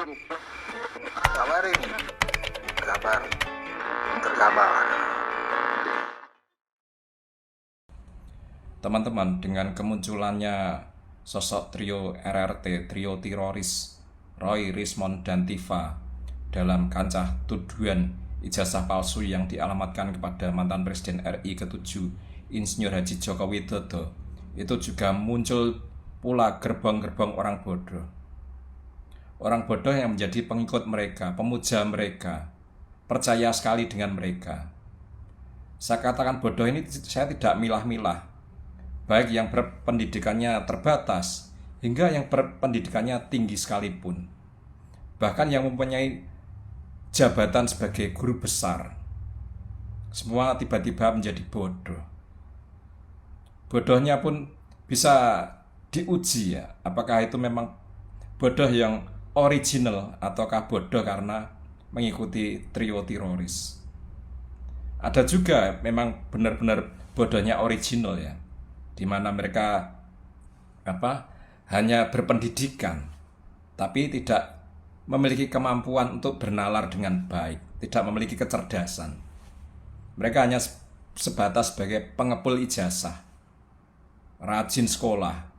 Kabar ini, kabar terkabar. Teman-teman, dengan kemunculannya sosok trio RRT, trio teroris Roy, Rismond, dan Tifa dalam kancah tuduhan ijazah palsu yang dialamatkan kepada mantan Presiden RI ke-7 Insinyur Haji Joko Widodo, itu juga muncul pula gerbong-gerbong orang bodoh. Orang bodoh yang menjadi pengikut mereka, pemuja mereka, percaya sekali dengan mereka. Saya katakan bodoh ini saya tidak milah-milah, baik yang berpendidikannya terbatas hingga yang berpendidikannya tinggi sekalipun, bahkan yang mempunyai jabatan sebagai guru besar, semua tiba-tiba menjadi bodoh. Bodohnya pun bisa diuji ya, apakah itu memang bodoh yang original ataukah bodoh karena mengikuti trio teroris. Ada juga memang benar-benar bodohnya original ya, di mana mereka hanya berpendidikan tapi tidak memiliki kemampuan untuk bernalar dengan baik, tidak memiliki kecerdasan. Mereka hanya sebatas sebagai pengepul ijazah, rajin sekolah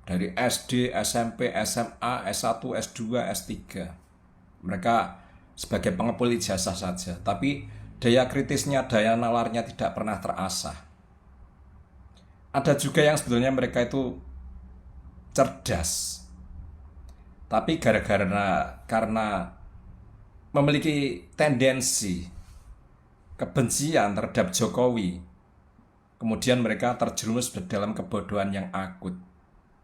dari SD, SMP, SMA, S1, S2, S3. Mereka sebagai pengepul ijazah saja, tapi daya kritisnya, daya nalarnya tidak pernah terasah. Ada juga yang sebetulnya mereka itu cerdas, tapi karena memiliki tendensi kebencian terhadap Jokowi, kemudian mereka terjerumus dalam kebodohan yang akut,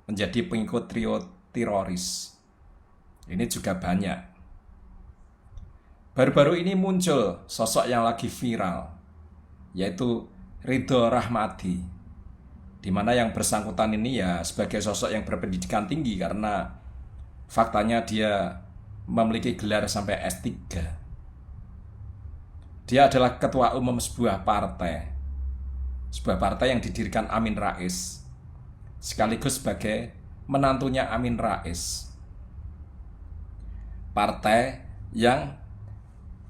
menjadi pengikut trio teroris. Ini juga banyak. Baru-baru ini muncul sosok yang lagi viral, yaitu Ridho Rahmadi, di mana yang bersangkutan ini ya sebagai sosok yang berpendidikan tinggi karena faktanya dia memiliki gelar sampai S3. Dia adalah ketua umum sebuah partai yang didirikan Amin Rais, sekaligus sebagai menantunya Amin Rais. Partai yang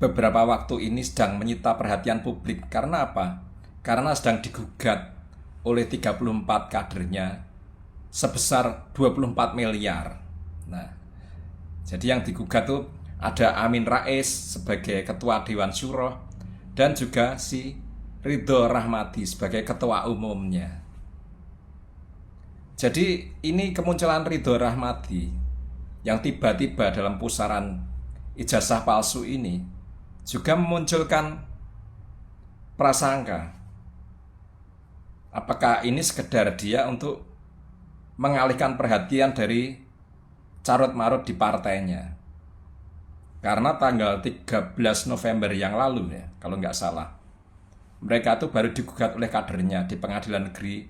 beberapa waktu ini sedang menyita perhatian publik. Karena apa? Karena sedang digugat oleh 34 kadernya sebesar 24 miliar. Nah, jadi yang digugat tuh ada Amin Rais sebagai ketua Dewan Syuro dan juga si Ridho Rahmadi sebagai ketua umumnya. Jadi ini kemunculan Ridho Rahmadi yang tiba-tiba dalam pusaran ijazah palsu ini juga memunculkan prasangka. Apakah ini sekedar dia untuk mengalihkan perhatian dari carut-marut di partainya? Karena tanggal 13 November yang lalu ya, kalau nggak salah, mereka itu baru digugat oleh kadernya di Pengadilan Negeri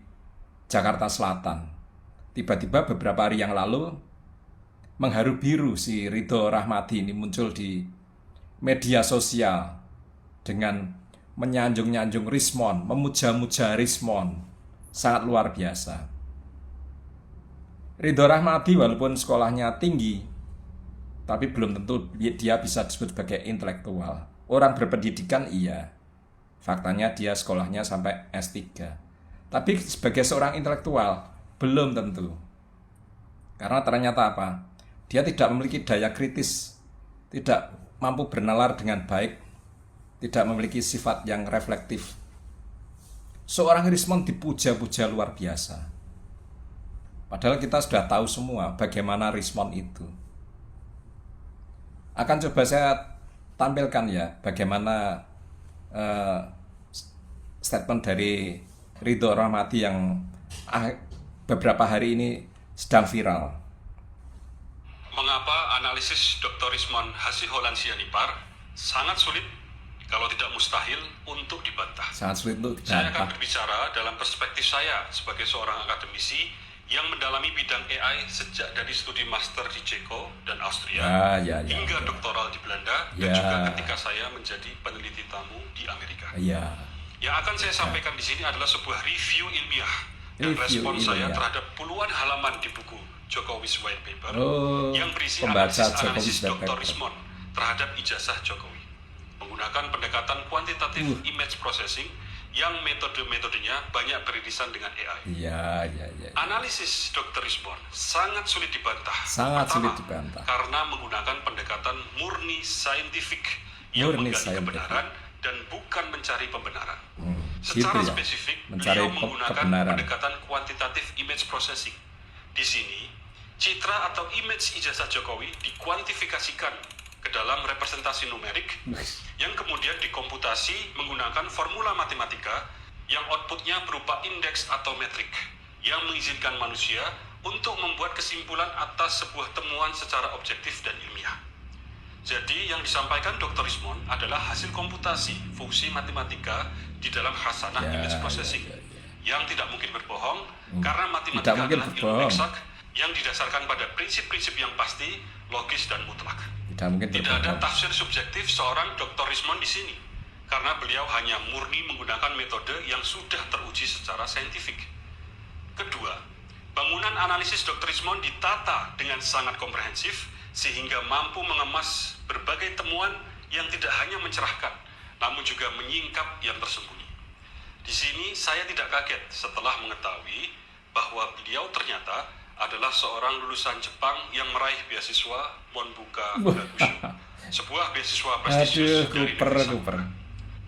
Jakarta Selatan. Tiba-tiba beberapa hari yang lalu mengharu biru si Ridho Rahmadi ini muncul di media sosial dengan menyanjung-nyanjung Rismond, memuja-muja Rismond. Sangat luar biasa. Ridho Rahmadi walaupun sekolahnya tinggi, tapi belum tentu dia bisa disebut sebagai intelektual. Orang berpendidikan iya, faktanya dia sekolahnya sampai S3. Tapi sebagai seorang intelektual, belum tentu. Karena ternyata apa? Dia tidak memiliki daya kritis, tidak mampu bernalar dengan baik, tidak memiliki sifat yang reflektif. Seorang Rismond dipuja-puja luar biasa. Padahal kita sudah tahu semua bagaimana Rismond itu. Akan coba saya tampilkan ya bagaimana statement dari Ridho Rahmadi yang beberapa hari ini sedang viral. Mengapa analisis Dr. Rismond Hasyholan Sianipar sangat sulit, kalau tidak mustahil, untuk dibantah? Sangat sulit untuk dibantah. Saya akan berbicara dalam perspektif saya sebagai seorang akademisi yang mendalami bidang AI sejak dari studi master di Ceko dan Austria hingga doktoral di Belanda dan juga ketika saya menjadi peneliti tamu di Amerika. Yang akan saya sampaikan di sini adalah sebuah review ilmiah dan respon saya terhadap puluhan halaman di buku Jokowi's White Paper yang berisi pembaca analisis Jokowi's White Dr. Paper. Rismond terhadap ijazah Jokowi menggunakan pendekatan kuantitatif image processing yang metodenya banyak beririsan dengan AI. Iya. Analisis Dr. Rismond sangat sulit dibantah. Sulit dibantah. Karena menggunakan pendekatan murni saintifik yang menggali kebenaran dan bukan mencari pembenaran. Secara spesifik, beliau menggunakan pendekatan kuantitatif image processing. Di sini, citra atau image ijazah Jokowi dikuantifikasikan ke dalam representasi numerik yang kemudian dikomputasi menggunakan formula matematika yang outputnya berupa indeks atau metrik yang mengizinkan manusia untuk membuat kesimpulan atas sebuah temuan secara objektif dan ilmiah. Jadi yang disampaikan Dr. Rismond adalah hasil komputasi fungsi matematika di dalam khasanah image processing yang tidak mungkin berbohong karena matematika adalah ilmu eksak yang didasarkan pada prinsip-prinsip yang pasti, logis dan mutlak. Tidak ada tafsir subjektif seorang Dr. Rismond di sini karena beliau hanya murni menggunakan metode yang sudah teruji secara saintifik. Kedua, bangunan analisis Dr. Rismond ditata dengan sangat komprehensif sehingga mampu mengemas berbagai temuan yang tidak hanya mencerahkan, namun juga menyingkap yang tersembunyi. Di sini saya tidak kaget setelah mengetahui bahwa beliau ternyata adalah seorang lulusan Jepang yang meraih beasiswa Monbuka Gakusho, sebuah beasiswa prestisius dari negeri.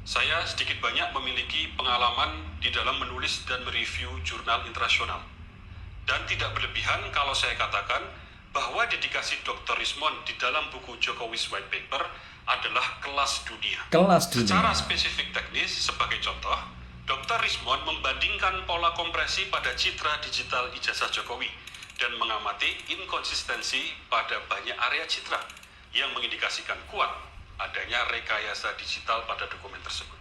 Saya sedikit banyak memiliki pengalaman di dalam menulis dan mereview jurnal internasional. Dan tidak berlebihan kalau saya katakan bahwa dedikasi Dr. Rismond di dalam buku Jokowi's White Paper adalah kelas dunia. Secara spesifik teknis, sebagai contoh, Dr. Rismond membandingkan pola kompresi pada citra digital ijazah Jokowi dan mengamati inkonsistensi pada banyak area citra yang mengindikasikan kuat adanya rekayasa digital pada dokumen tersebut.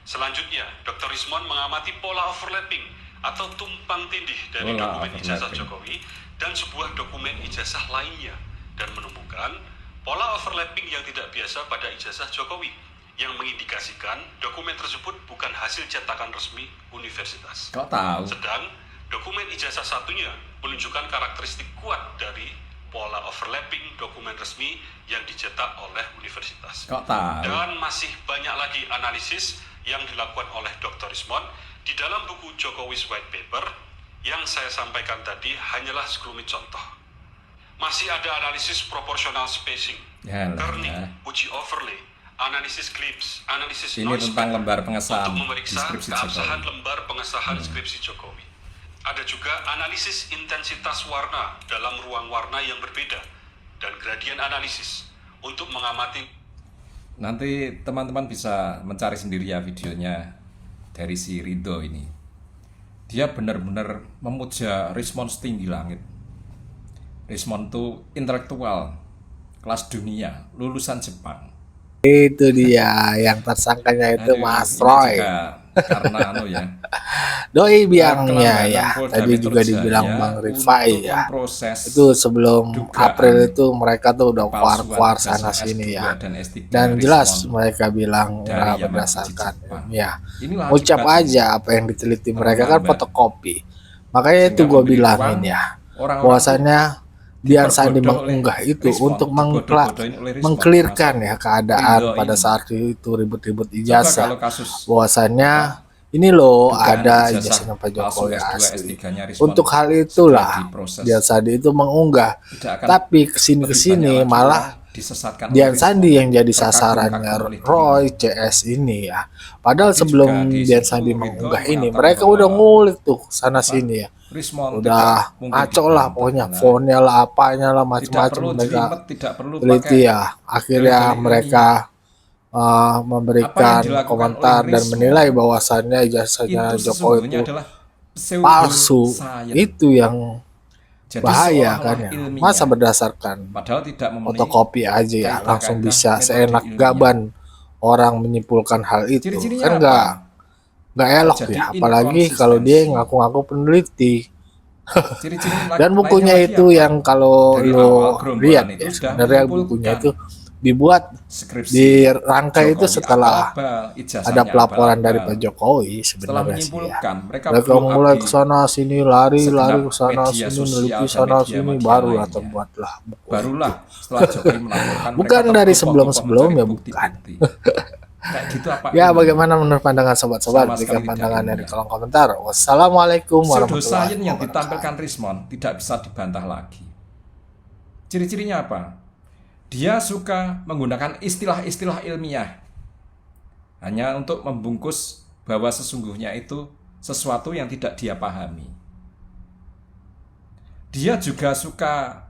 Selanjutnya, Dr. Rismond mengamati pola overlapping atau tumpang tindih dari dokumen ijazah Jokowi dan sebuah dokumen ijazah lainnya dan menemukan pola overlapping yang tidak biasa pada ijazah Jokowi yang mengindikasikan dokumen tersebut bukan hasil cetakan resmi universitas. Kok tahu? Sedang dokumen ijazah satunya menunjukkan karakteristik kuat dari pola overlapping dokumen resmi yang dicetak oleh universitas. Kok tahu? Dan masih banyak lagi analisis yang dilakukan oleh Dr. Rismond di dalam buku Jokowi's White Paper yang saya sampaikan tadi hanyalah sekelumit contoh. Masih ada analisis proportional spacing, kerning, uji overlay, analisis clips, analisis ini noise tentang lembar pengesahan untuk memeriksa skripsi keabsahan Jokowi. lembar pengesahan skripsi Jokowi. Ada juga analisis intensitas warna dalam ruang warna yang berbeda dan gradien analisis untuk mengamati. Nanti teman-teman bisa mencari sendiri ya videonya dari si Ridho ini. Dia benar-benar memuja Rismond setinggi langit. Rismond tuh intelektual kelas dunia, lulusan Jepang. Itu dia yang tersangkanya itu Mas Roy. Karena ya. Doi biangnya ya. Tadi juga dibilang Bang Rifai ya. Itu sebelum April itu mereka tuh udah keluar sana sini ya. Dan jelas mereka bilang berdasarkan ya. Ucap aja apa yang diteliti mereka kan fotokopi. Makanya itu gue bilangin ya. Bahwasanya Dian Sandi mengunggah itu untuk mengklirkan ya keadaan pada saat itu ribut-ribut ijazah, bahwasannya ini loh ada ijazahnya Pak Jokowi asli. Untuk hal itulah Dian Sandi itu mengunggah, tapi kesini malah Dian Sandi yang jadi sasarannya Roy CS ini ya. Padahal sebelum Dian Sandi mengunggah ini mereka udah ngulik tuh sana sini ya. Udah ngaco lah pokoknya fontnya lah apanya lah macam-macam mereka teliti ya. Akhirnya mereka memberikan komentar dan menilai bahwasannya ijazahnya Jokowi itu palsu. Itu yang bahaya kan ya. Masa berdasarkan fotokopi aja ya langsung bisa seenak gaban orang menyimpulkan hal itu kan nggak elok ya, apalagi kalau dia ngaku-ngaku peneliti. Dan bukunya itu yang kalau lo lihat ya sebenarnya bukunya itu dibuat dirangkai itu setelah ada pelaporan dari Pak Jokowi sebenarnya sih ya. Mereka mulai ke sana sini lari ke sana sini neliti sana sini barulah terbuatlah buku. Setelah Jokowi melaporkan bukan dari sebelum-sebelumnya bukan. Kayak gitu apa? Ya bagaimana menurut pandangan sobat-sobat? Berikan pandangan di kolom komentar. Wassalamualaikum warahmatullahi wabarakatuh. Pseudoscience yang ditampilkan Rismond tidak bisa dibantah lagi. Ciri-cirinya apa? Dia suka menggunakan istilah-istilah ilmiah hanya untuk membungkus bahwa sesungguhnya itu sesuatu yang tidak dia pahami. Dia juga suka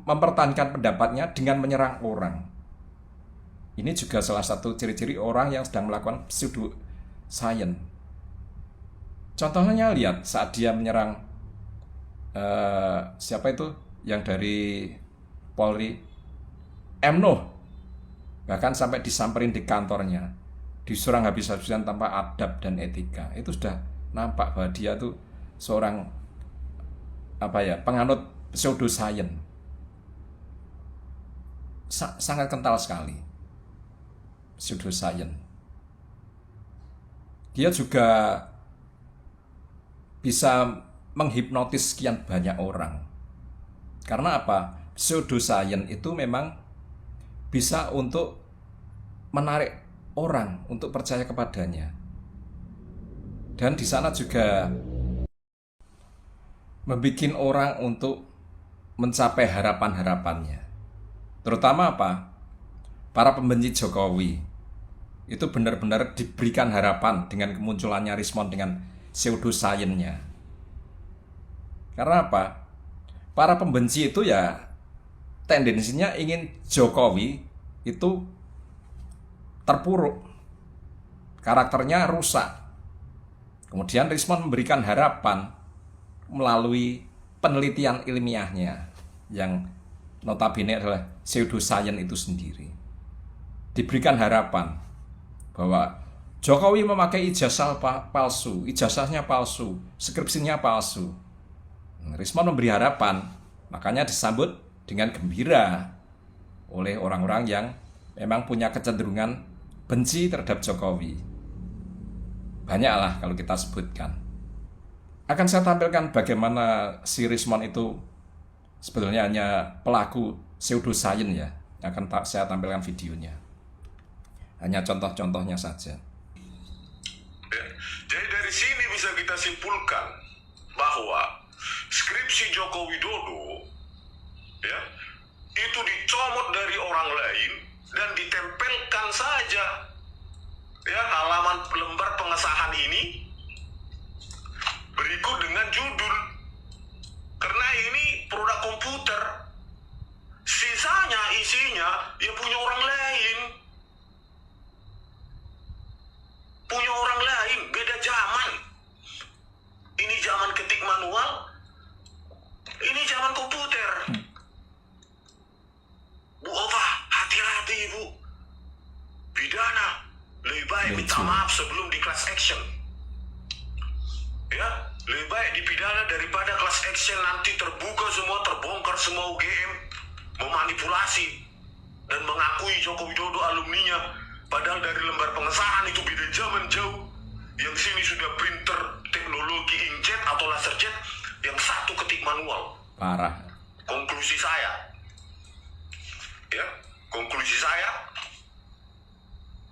mempertahankan pendapatnya dengan menyerang orang. Ini juga salah satu ciri-ciri orang yang sedang melakukan pseudoscience. Contohnya lihat saat dia menyerang siapa itu yang dari Polri, M. Nuh, bahkan sampai disamperin di kantornya, diserang habis-habisan tanpa adab dan etika. Itu sudah nampak bahwa dia tuh seorang penganut pseudoscience. Sangat kental sekali pseudoscience. Dia juga bisa menghipnotis sekian banyak orang. Karena apa? Pseudoscience itu memang bisa untuk menarik orang untuk percaya kepadanya. Dan di sana juga membuat orang untuk mencapai harapan-harapannya. Terutama apa? Para pembenci Jokowi itu benar-benar diberikan harapan dengan kemunculannya Rismond dengan pseudoscience-nya. Karena apa? Para pembenci itu ya tendensinya ingin Jokowi itu terpuruk, karakternya rusak. Kemudian Rismond memberikan harapan melalui penelitian ilmiahnya yang notabene adalah pseudoscience itu sendiri. Diberikan harapan bahwa Jokowi memakai ijazah palsu, ijazahnya palsu, skripsinya palsu. Rismond memberi harapan, makanya disambut dengan gembira oleh orang-orang yang memang punya kecenderungan benci terhadap Jokowi. Banyaklah kalau kita sebutkan. Akan saya tampilkan bagaimana si Rismond itu sebetulnya hanya pelaku pseudoscience ya. Akan saya tampilkan videonya. Hanya contoh-contohnya saja. Jadi dari sini bisa kita simpulkan bahwa skripsi Joko Widodo ya, itu dicomot dari orang lain dan ditempelkan saja ya halaman lembar pengesahan ini berikut dengan judul, karena ini produk komputer, sisanya isinya ya punya orang lain, beda zaman. Ini zaman ketik manual, ini zaman komputer. Bu Ova, hati-hati Ibu. Pidana, lebih baik minta maaf sebelum di class action. Ya, lebih baik dipidana daripada class action nanti terbuka semua, terbongkar semua UGM memanipulasi dan mengakui Joko Widodo alumninya, padahal dari lembar pengesahan itu beda zaman jauh. Yang sini sudah printer teknologi inkjet atau laserjet, yang satu ketik manual. Parah. Konklusi saya,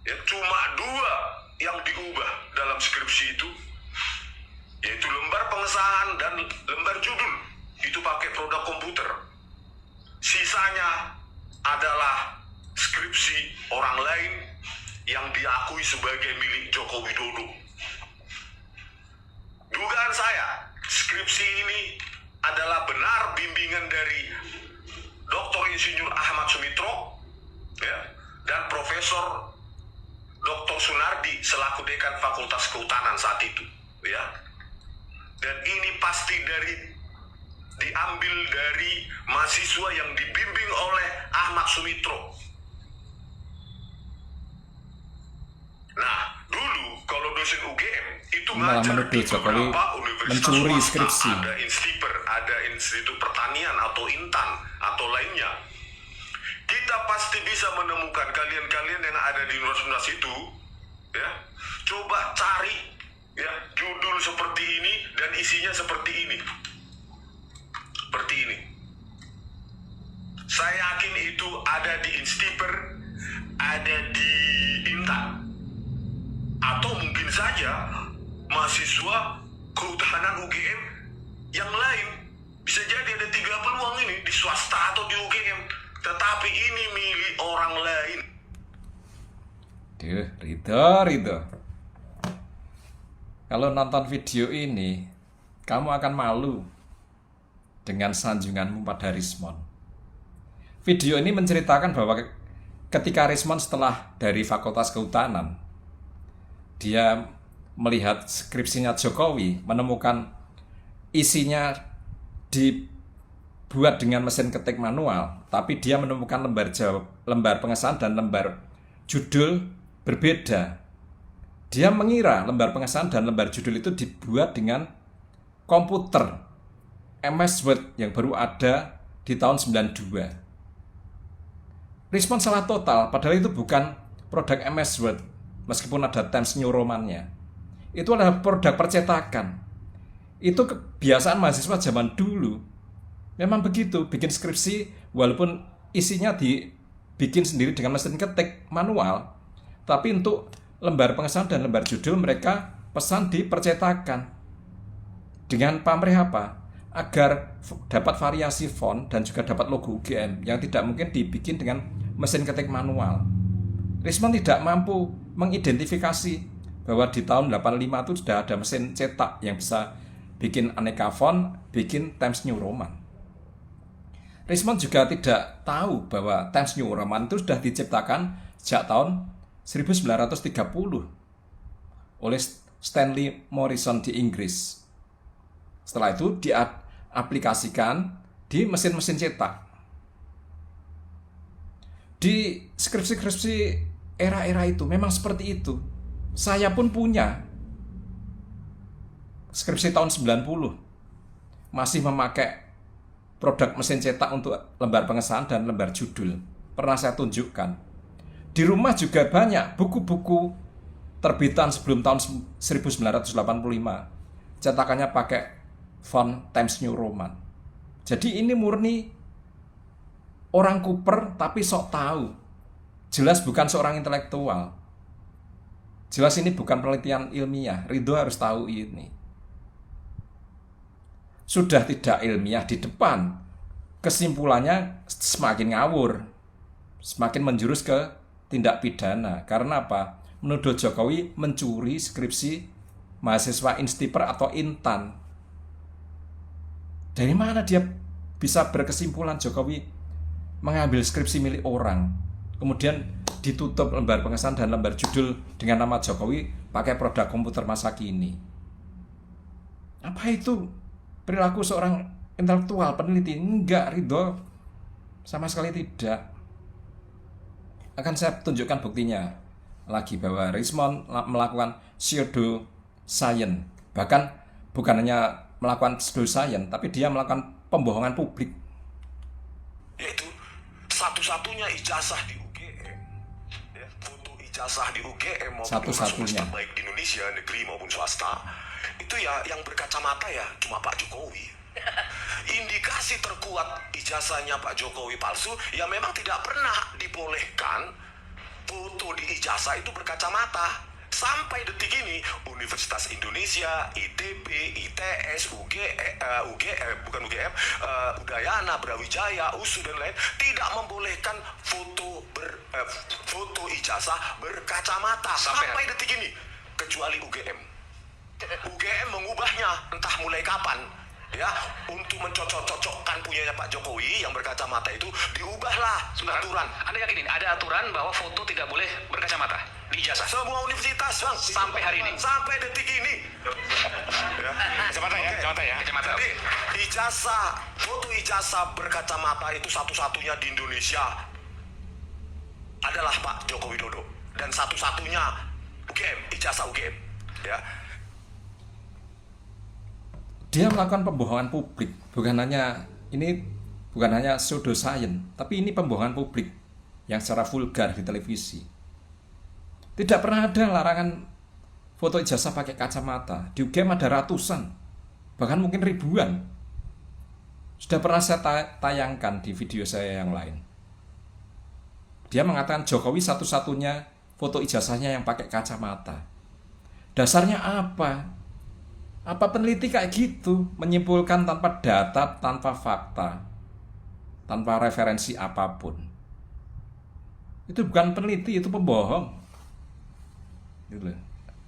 ya cuma dua yang diubah dalam skripsi itu, yaitu lembar pengesahan dan lembar judul. Itu pakai produk komputer. Sisanya adalah skripsi orang lain yang diakui sebagai milik Joko Widodo. Dugaan saya, skripsi ini adalah benar bimbingan dari Dr. Insinyur Ahmad Sumitro ya, dan Profesor Dr. Sunardi selaku Dekan Fakultas Kehutanan saat itu ya. Dan ini pasti diambil dari mahasiswa yang dibimbing oleh Ahmad Sumitro. Nah, dulu kalau dosen UGM itu ngajar di beberapa universitas mencuri skripsi. Ada Instiper, ada Institut Pertanian atau Intan atau lainnya. kita pasti bisa menemukan kalian-kalian yang ada di universitas itu, ya. Coba cari ya judul seperti ini dan isinya seperti ini. Seperti ini. Saya yakin itu ada di Instiper, ada di Intan. Atau mungkin saja mahasiswa kehutanan UGM yang lain. Bisa jadi ada 3 peluang ini di swasta atau di UGM. Tetapi ini milik orang lain. Duh, Ridho. Kalau nonton video ini, kamu akan malu dengan sanjunganmu pada Rismond. Video ini menceritakan bahwa ketika Rismond setelah dari Fakultas Kehutanan, dia melihat skripsinya Jokowi, menemukan isinya dibuat dengan mesin ketik manual, tapi dia menemukan lembar pengesahan dan lembar judul berbeda. Dia mengira lembar pengesahan dan lembar judul itu dibuat dengan komputer MS Word yang baru ada di tahun 92. Rismond salah total, padahal itu bukan produk MS Word, meskipun ada Times New Roman-nya. Itu adalah produk percetakan. Itu kebiasaan mahasiswa zaman dulu. Memang begitu, bikin skripsi walaupun isinya dibikin sendiri dengan mesin ketik manual, tapi untuk lembar pengesahan dan lembar judul mereka pesan di percetakan. Dengan pamrih apa? Agar dapat variasi font dan juga dapat logo UGM yang tidak mungkin dibikin dengan mesin ketik manual. Rismond tidak mampu mengidentifikasi bahwa di tahun 85 itu sudah ada mesin cetak yang bisa bikin aneka font, bikin Times New Roman. Rismond juga tidak tahu bahwa Times New Roman itu sudah diciptakan sejak tahun 1930 oleh Stanley Morison di Inggris. Setelah itu diaplikasikan di mesin-mesin cetak. Di skripsi-skripsi era-era itu memang seperti itu. Saya pun punya skripsi tahun 90. Masih memakai produk mesin cetak untuk lembar pengesahan dan lembar judul. Pernah saya tunjukkan. Di rumah juga banyak buku-buku terbitan sebelum tahun 1985. Cetakannya pakai font Times New Roman. Jadi ini murni orang kuper tapi sok tahu. Jelas bukan seorang intelektual. Jelas ini bukan penelitian ilmiah. Ridho harus tahu ini. Sudah tidak ilmiah di depan, kesimpulannya semakin ngawur, semakin menjurus ke tindak pidana. Karena apa? Menuduh Jokowi mencuri skripsi mahasiswa Instiper atau Intan. Dari mana dia bisa berkesimpulan Jokowi mengambil skripsi milik orang, kemudian ditutup lembar pengesahan dan lembar judul dengan nama Jokowi pakai produk komputer masa kini? Apa itu perilaku seorang intelektual peneliti? Enggak, Ridho, sama sekali tidak. Akan saya tunjukkan buktinya lagi bahwa Rismond melakukan pseudoscience. Bahkan bukan hanya melakukan pseudoscience, tapi dia melakukan pembohongan publik. Yaitu satu-satunya ijazah di UGM, ya, foto ijazah di UGM maupun satu-satunya baik di Indonesia, negeri maupun swasta, itu ya yang berkacamata ya cuma Pak Jokowi. Indikasi terkuat ijazahnya Pak Jokowi palsu ya memang tidak pernah dibolehkan foto di ijazah itu berkacamata. Sampai detik ini Universitas Indonesia, ITB, ITS, Udayana, Brawijaya, USU dan lain tidak membolehkan foto ijazah berkacamata sampai detik ini, kecuali UGM. UGM mengubahnya entah mulai kapan, ya, untuk mencocok-cocokkan punyanya Pak Jokowi yang berkacamata itu diubahlah aturan. Anda yakin ini ada aturan bahwa foto tidak boleh berkacamata di ijazah? Semua universitas, Bang, sampai hari ini, sampai detik ini. Ya. Kacamata ya, kacamata ya. Kacamata. Jadi foto ijazah berkacamata itu satu-satunya di Indonesia adalah Pak Joko Widodo dan satu-satunya UGM, ijazah UGM, ya. Dia melakukan pembohongan publik, bukan hanya pseudoscience, tapi ini pembohongan publik. yang secara vulgar di televisi. Tidak pernah ada larangan foto ijazah pakai kacamata. Di UGM ada ratusan, bahkan mungkin ribuan. Sudah pernah saya tayangkan di video saya yang lain. Dia mengatakan Jokowi satu-satunya foto ijazahnya yang pakai kacamata. Dasarnya apa? Apa peneliti kayak gitu menyimpulkan tanpa data, tanpa fakta, tanpa referensi apapun? Itu bukan peneliti, itu pembohong. Gitu.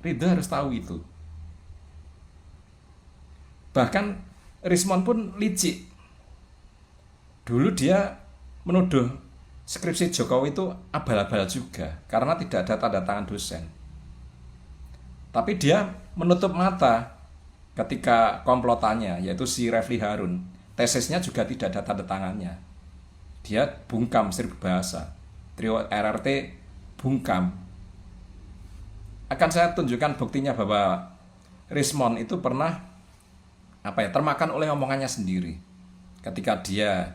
Ridho harus tahu itu. Bahkan Rismon pun licik. Dulu dia menuduh skripsi Jokowi itu abal-abal juga karena tidak ada tanda tangan dosen. Tapi dia menutup mata ketika komplotannya, yaitu si Refli Harun, tesisnya juga tidak ada tanda tangannya. Dia bungkam seribu bahasa. Trio RRT bungkam. Akan saya tunjukkan buktinya bahwa Rismon itu pernah termakan oleh omongannya sendiri. Ketika dia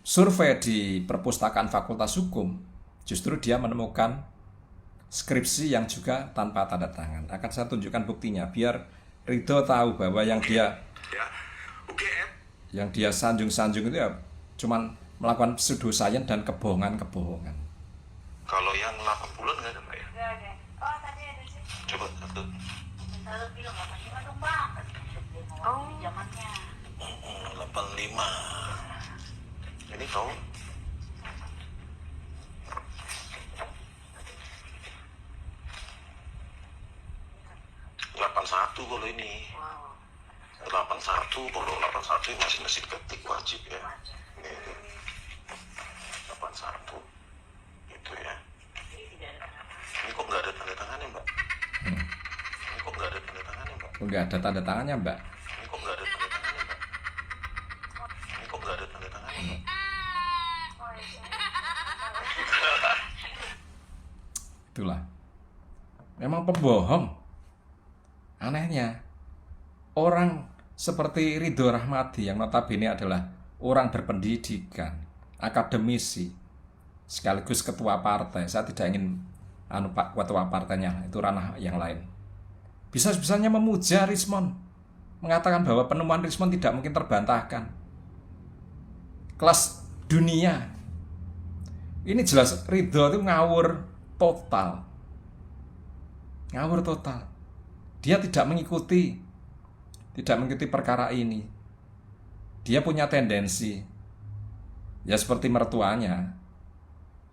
survei di perpustakaan Fakultas Hukum, justru dia menemukan skripsi yang juga tanpa tanda tangan. Akan saya tunjukkan buktinya biar Ridho tahu bahwa yang dia sanjung-sanjung itu ya cuman melakukan pseudoscience dan kebohongan-kebohongan. Kalau yang 8 bulan nggak ada, Pak ya? Nggak ada. Oh, tadi ada sih. Coba satu. Satu bilang 85 dong, Bang. Oh, zamannya. 85. Ini kau? Satu kalau ini. Wow. 81 kalau 81 masih mesin ketik wajib ya. Ini 81 itu ya. Ini kok nggak ada tanda tangannya, Mbak? Ini kok nggak ada tanda tangannya, Mbak? Nggak ada tanda tangannya, Mbak. Ini kok nggak ada tanda tangannya, Mbak? Ini kok nggak ada tanda tangannya, Mbak? Itulah. Memang pembohong. Anehnya, orang seperti Ridho Rahmadi yang notabene adalah orang berpendidikan, akademisi, sekaligus ketua partai. Saya tidak ingin Pak ketua partainya, itu ranah yang lain. Bisa-bisanya memuja Rismon, mengatakan bahwa penemuan Rismon tidak mungkin terbantahkan. Kelas dunia. Ini jelas Ridho itu ngawur total. Ngawur total. Dia tidak mengikuti perkara ini. Dia punya tendensi, ya seperti mertuanya.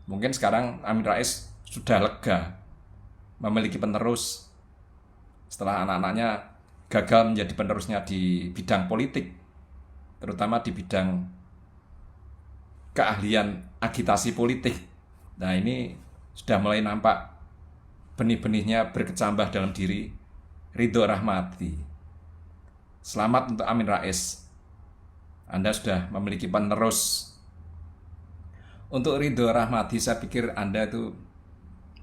Mungkin sekarang Amin Rais sudah lega, memiliki penerus setelah anak-anaknya gagal menjadi penerusnya di bidang politik, terutama di bidang keahlian agitasi politik. Nah, ini sudah mulai nampak benih-benihnya berkecambah dalam diri Ridho Rahmadi. Selamat untuk Amin Rais. Anda sudah memiliki penerus. Untuk Ridho Rahmadi, saya pikir Anda itu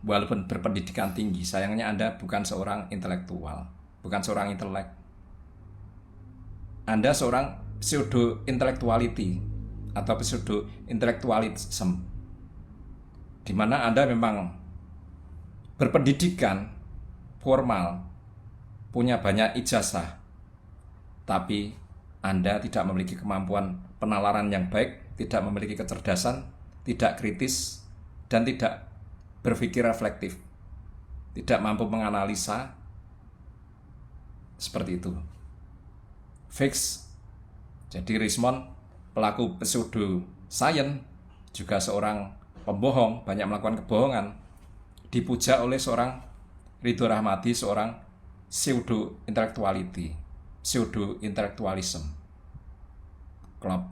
walaupun berpendidikan tinggi, sayangnya Anda bukan seorang intelektual, bukan seorang intelek. Anda seorang pseudo intellectuality atau pseudo intellectualism, di mana Anda memang berpendidikan formal, punya banyak ijazah, tapi Anda tidak memiliki kemampuan penalaran yang baik, tidak memiliki kecerdasan, tidak kritis, dan tidak berpikir reflektif, tidak mampu menganalisa. Seperti itu. Fix. Jadi Rismon, pelaku pseudo science, juga seorang pembohong, banyak melakukan kebohongan, dipuja oleh seorang Ridho Rahmadi, seorang pseudo intellectuality, pseudo intellectualism club.